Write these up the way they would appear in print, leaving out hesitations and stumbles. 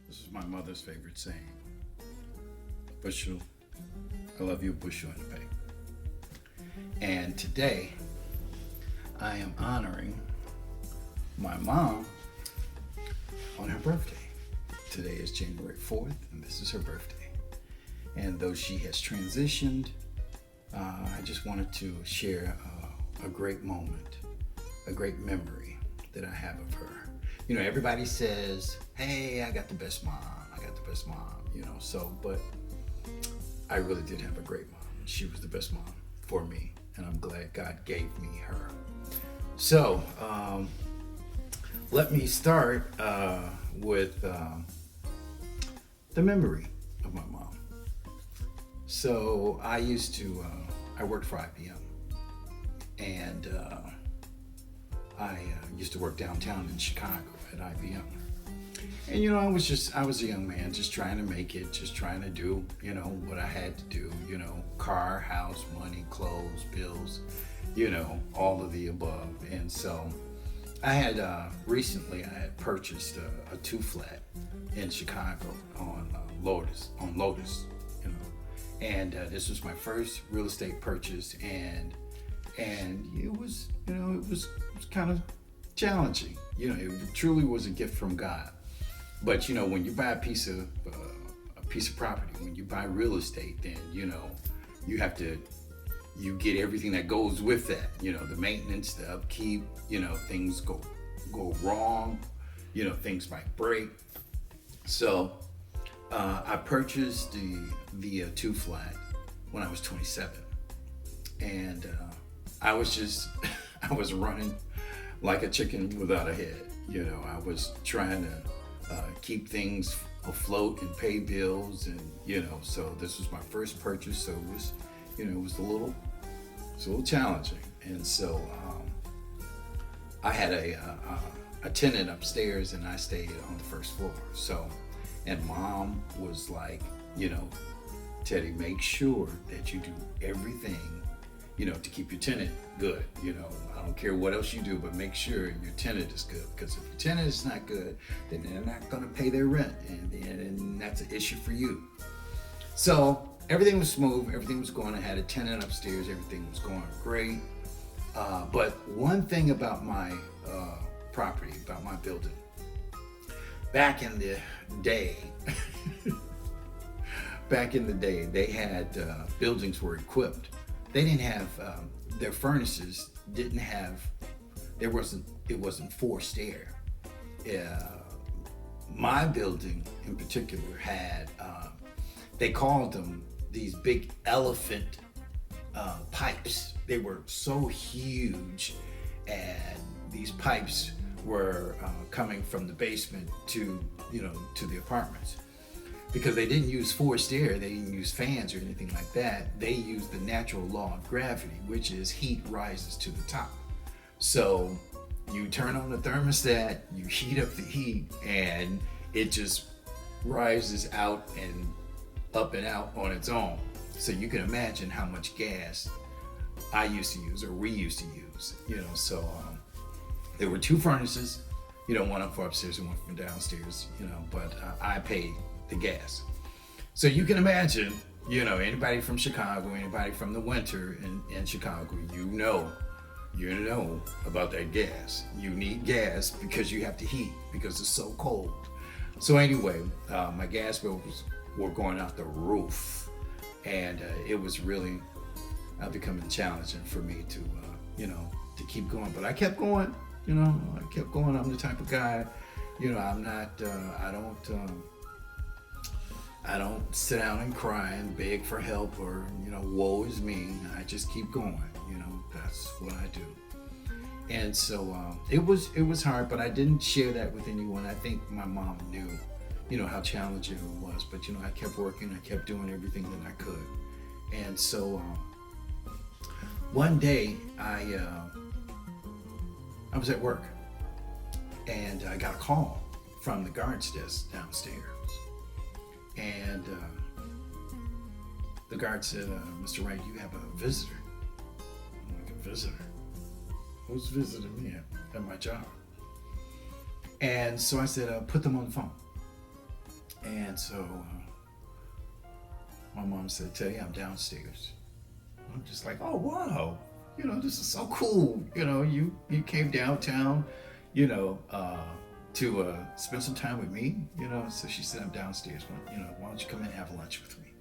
This is my mother's favorite saying. Bushel, I love you, bushel in the bank. And today, I am honoring my mom on her birthday. Today is January 4th, and this is her birthday. And though she has transitioned, I just wanted to share a great moment, a great memory that I have of her. You know, everybody says, hey, I got the best mom, but I really did have a great mom. She was the best mom for me, and I'm glad God gave me her. So, let me start with the memory of my mom. So, I worked for IBM, and I used to work downtown in Chicago at IBM. And I was a young man just trying to make it, just trying to do, what I had to do, car, house, money, clothes, bills, all of the above. And so I had recently I had purchased a two flat in Chicago on Lotus, and this was my first real estate purchase, and it was kind of challenging. It truly was a gift from God. But when you buy a piece of property, when you buy real estate, then you have to get everything that goes with that. The maintenance, the upkeep. Things go wrong. Things might break. So I purchased the two flat when I was 27, and I was I was running like a chicken without a head. I was trying to keep things afloat and pay bills, and so this was my first purchase, so it was a little challenging. And so I had a tenant upstairs, and I stayed on the first floor. So, and Mom was like, Teddy, make sure that you do everything to keep your tenant good. I don't care what else you do, but make sure your tenant is good, because if your tenant is not good, then they're not going to pay their rent, and that's an issue for you. So everything was smooth, everything was going. I had a tenant upstairs, everything was going great. But one thing about my property, about my building, back in the day, they had buildings were equipped. They didn't have their furnaces didn't have. It wasn't forced air. My building in particular had. They called them these big elephant pipes. They were so huge, and these pipes were coming from the basement to the apartments. Because they didn't use forced air, they didn't use fans or anything like that. They used the natural law of gravity, which is heat rises to the top. So you turn on the thermostat, you heat up the heat, and it just rises out and up and out on its own. So you can imagine how much gas I used to use, or we used to use. So there were two furnaces, one up for upstairs and one for downstairs. But I paid the gas. So you can imagine, anybody from Chicago, anybody from the winter in Chicago, you know about that gas. You need gas because you have to heat, because it's so cold. So anyway, my gas bills were going out the roof, and it was really becoming challenging for me to keep going. But I kept going. I'm the type of guy, I'm not. I don't sit down and cry and beg for help, or woe is me. I just keep going. That's what I do. And so it was hard, but I didn't share that with anyone. I think my mom knew, how challenging it was. But I kept working. I kept doing everything that I could. And so one day I was at work, and I got a call from the guard's desk downstairs. And the guard said, Mr. Wright, you have a visitor. I'm like, a visitor? Who's visiting me at my job? And so I said, put them on the phone. And so my mom said, "Teddy, I'm downstairs." I'm just like, "Oh wow, this is so cool. You came downtown, you know, to spend some time with me. So she said, I'm downstairs. Why don't you come in and have lunch with me?"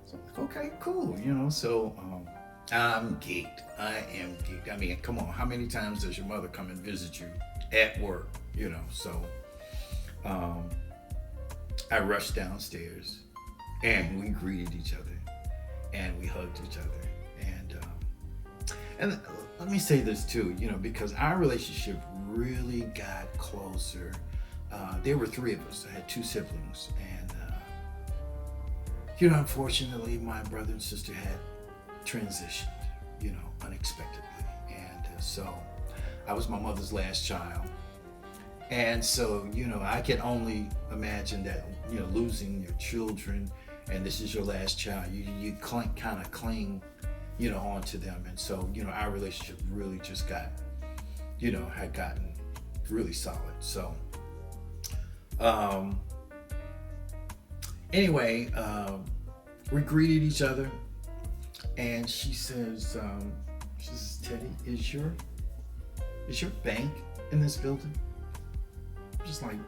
So I'm like, okay, cool. So I'm geeked. I am geeked. I mean, come on, how many times does your mother come and visit you at work? So I rushed downstairs and we greeted each other and we hugged each other. And let me say this too, because our relationship really got closer. There were three of us. I had two siblings, and unfortunately, my brother and sister had transitioned, unexpectedly, and so I was my mother's last child, and so I can only imagine that losing your children, and this is your last child. You kind of cling onto them. And so, our relationship really just got, had gotten really solid. So, anyway, we greeted each other and she says, "Teddy, is your bank in this building?" I'm just like,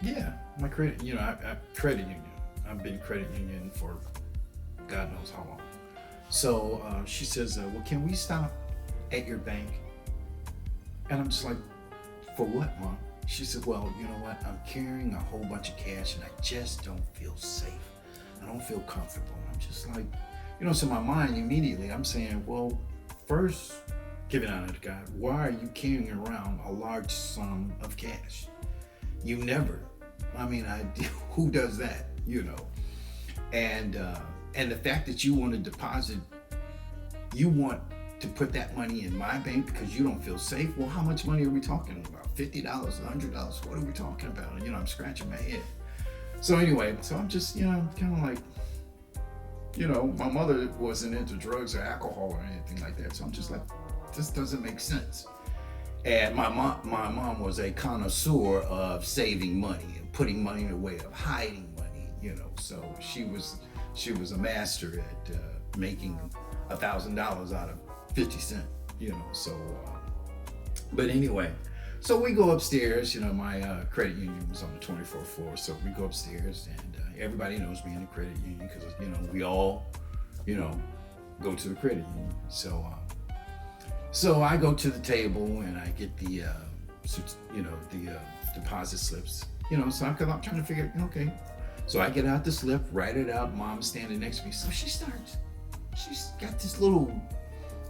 "Yeah, my credit, I credit union. I've been credit union for God knows how long." So she says, "Well, can we stop at your bank?" And I'm just like, "For what, Mom?" She said, "Well, you know what? I'm carrying a whole bunch of cash and I just don't feel safe. I don't feel comfortable." And I'm just like, so my mind immediately, I'm saying, well, first, give it honor to God. Why are you carrying around a large sum of cash? You never. I mean, who does that, And the fact that you want to deposit, you want to put that money in my bank because you don't feel safe. Well, how much money are we talking about? $50, $100? What are we talking about? And, I'm scratching my head. So anyway, so I'm just, kind of like, my mother wasn't into drugs or alcohol or anything like that. So I'm just like, this doesn't make sense. And my mom was a connoisseur of saving money and putting money in a way of hiding money, So she was a master at making $1,000 out of 50 cents, So, but anyway, so we go upstairs. My credit union was on the 24th floor, so we go upstairs, and everybody knows me in the credit union because we all, go to the credit union. So I go to the table and I get the deposit slips. So I'm trying to figure, okay. So I get out the slip, write it out. Mom's standing next to me. So she's got this little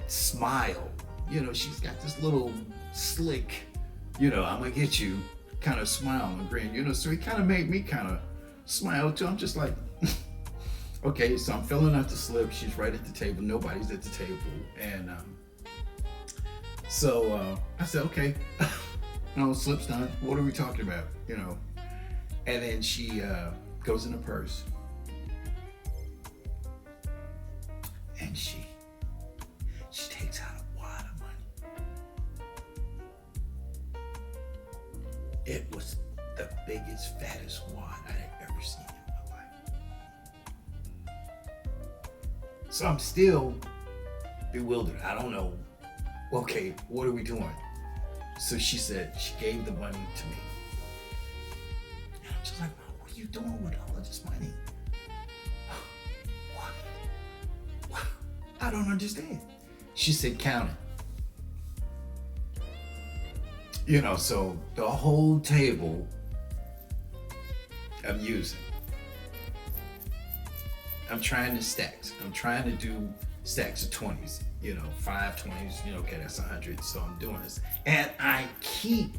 smile. She's got this little slick, I'm gonna get you kind of smile and grin. So it kind of made me kind of smile too. I'm just like, okay. So I'm filling out the slip. She's right at the table. Nobody's at the table. And so I said, okay, slip's done. What are we talking about? And then she goes in the purse, and she takes out a wad of money. It was the biggest, fattest wad I had ever seen in my life. So I'm still bewildered. I don't know. Okay, what are we doing? So she said she gave the money to me. And I'm just like, Mom, what are you doing with all of this money? What? I don't understand. She said, count it. So the whole table I'm using. I'm trying to stacks. I'm trying to do stacks of 20s, 5 20s, okay, that's 100. So I'm doing this. And I keep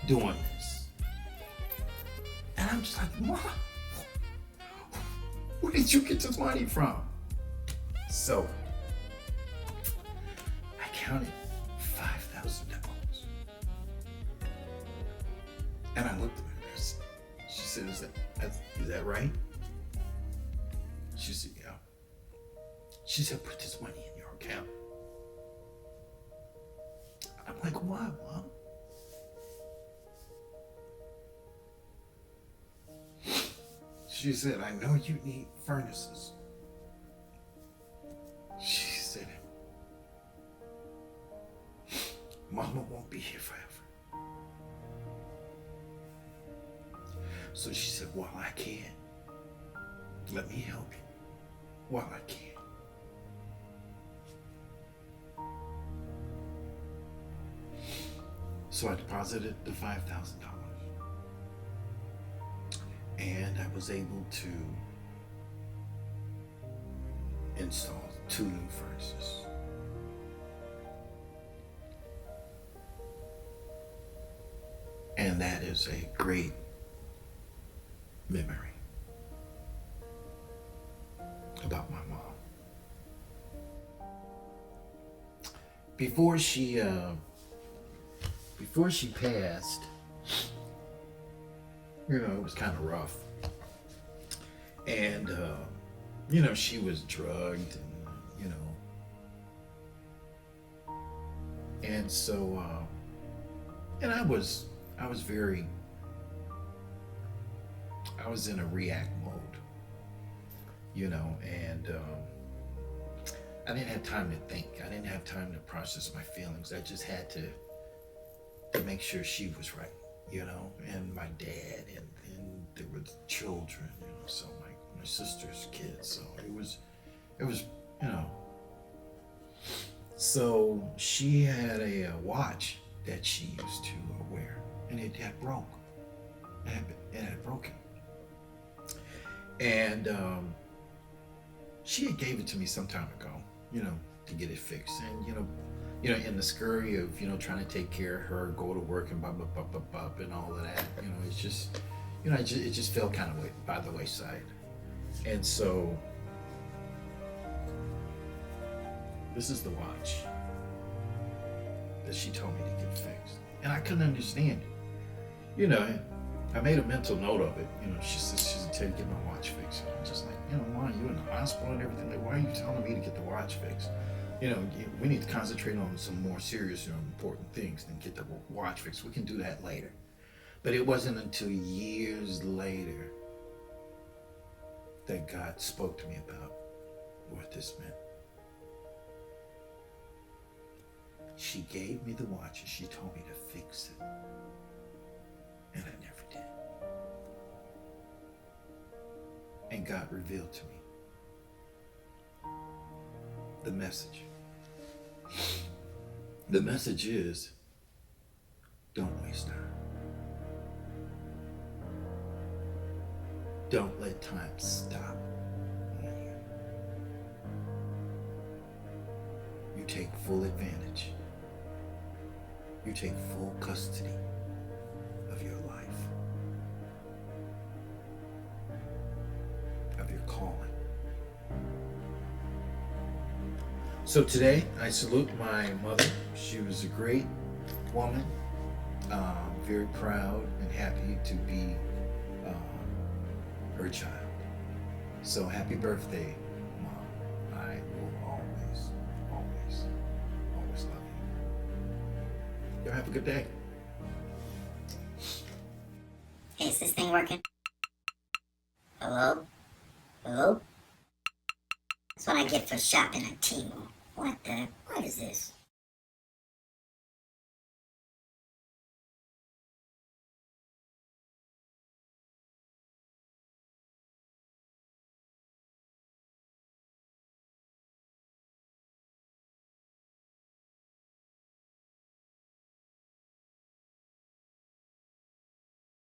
doing this. And I'm just like, Mom, where did you get this money from? So I counted $5,000. And I looked at her. She said, is that right? She said, yeah. She said, put this money in your account. I'm like, why, Mom? She said, I know you need furnaces. She said, Mama won't be here forever. So she said, while I can, let me help you. While I can. So I deposited the $5,000. And I was able to install 2 new furnaces. And that is a great memory about my mom. Before she passed, it was kind of rough. And, she was drugged and so, and I was in a react mode, and I didn't have time to think. I didn't have time to process my feelings. I just had to make sure she was right, and my dad, and there were children, so my sister's kids. So it was, so she had a watch that she used to wear, and it had broke. It had broken. And she had gave it to me some time ago, to get it fixed. And in the scurry of trying to take care of her, go to work, and and all of that, it's just it just fell kind of by the wayside. And so this is the watch that she told me to get fixed, and I couldn't understand it. I made a mental note of it. She said, "Tell you to get my watch fixed." And I'm just like, Mom, you in the hospital and everything. Like, why are you telling me to get the watch fixed? We need to concentrate on some more serious and important things than get the watch fixed. We can do that later. But it wasn't until years later that God spoke to me about what this meant. She gave me the watch and she told me to fix it. And I never did. And God revealed to me the message. The message is, don't waste time. Don't let time stop on you. You take full advantage. You take full custody of your life, of your calling. So today, I salute my mother. She was a great woman. Very proud and happy to be her child. So happy birthday, Mom. I will always, always, always love you. Y'all have a good day. Hey, is this thing working? Hello? Hello? That's what I get for shopping at Temu. What is this?